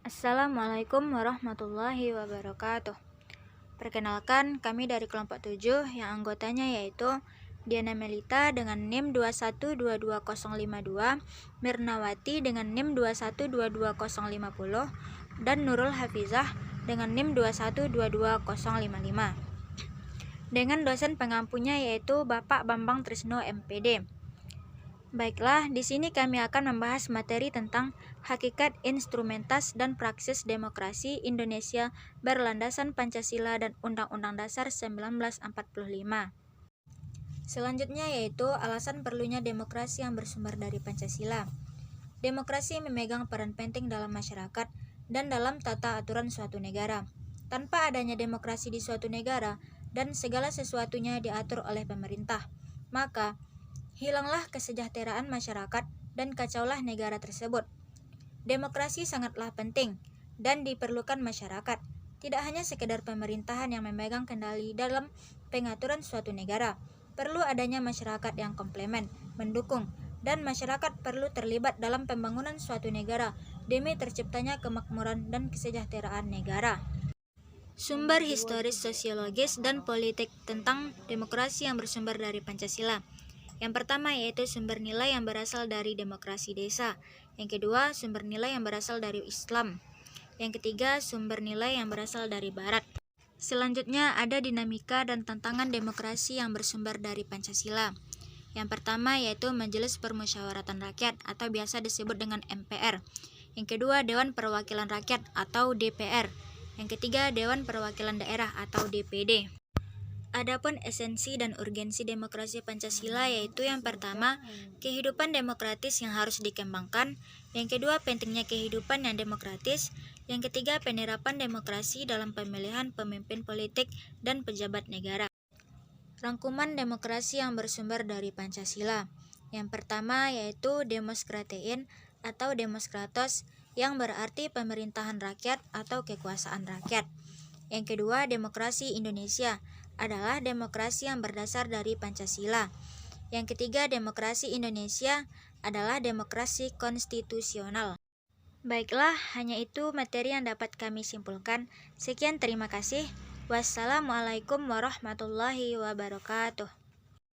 Assalamualaikum warahmatullahi wabarakatuh. Perkenalkan, kami dari kelompok 7 yang anggotanya yaitu Diana Melita dengan NIM 2122052, Mirnawati dengan NIM 2122050, dan Nurul Hafizah dengan NIM 2122055. Dengan dosen pengampunya yaitu Bapak Bambang Trisno MPD. Baiklah, di sini kami akan membahas materi tentang hakikat, instrumentas, dan praksis demokrasi Indonesia berlandasan Pancasila dan Undang-Undang Dasar 1945. Selanjutnya yaitu alasan perlunya demokrasi yang bersumber dari Pancasila. Demokrasi memegang peran penting dalam masyarakat dan dalam tata aturan suatu negara. Tanpa adanya demokrasi di suatu negara dan segala sesuatunya diatur oleh pemerintah, maka hilanglah kesejahteraan masyarakat dan kacaulah negara tersebut. Demokrasi sangatlah penting dan diperlukan masyarakat, tidak hanya sekedar pemerintahan yang memegang kendali dalam pengaturan suatu negara. Perlu adanya masyarakat yang komplement, mendukung, dan masyarakat perlu terlibat dalam pembangunan suatu negara demi terciptanya kemakmuran dan kesejahteraan negara. Sumber historis, sosiologis, dan politik tentang demokrasi yang bersumber dari Pancasila. Yang pertama yaitu sumber nilai yang berasal dari demokrasi desa. Yang kedua, sumber nilai yang berasal dari Islam. Yang ketiga, sumber nilai yang berasal dari Barat. Selanjutnya ada dinamika dan tantangan demokrasi yang bersumber dari Pancasila. Yang pertama yaitu Majelis Permusyawaratan Rakyat atau biasa disebut dengan MPR. Yang kedua, Dewan Perwakilan Rakyat atau DPR. Yang ketiga, Dewan Perwakilan Daerah atau DPD. Adapun esensi dan urgensi demokrasi Pancasila yaitu yang pertama, kehidupan demokratis yang harus dikembangkan, yang kedua, pentingnya kehidupan yang demokratis, yang ketiga, penerapan demokrasi dalam pemilihan pemimpin politik dan pejabat negara. Rangkuman demokrasi yang bersumber dari Pancasila. Yang pertama yaitu Demos Kratein atau Demos Kratos yang berarti pemerintahan rakyat atau kekuasaan rakyat. Yang kedua, demokrasi Indonesia adalah demokrasi yang berdasar dari Pancasila. Yang ketiga, demokrasi Indonesia adalah demokrasi konstitusional. Baiklah, hanya itu materi yang dapat kami simpulkan. Sekian, terima kasih. Wassalamualaikum warahmatullahi wabarakatuh.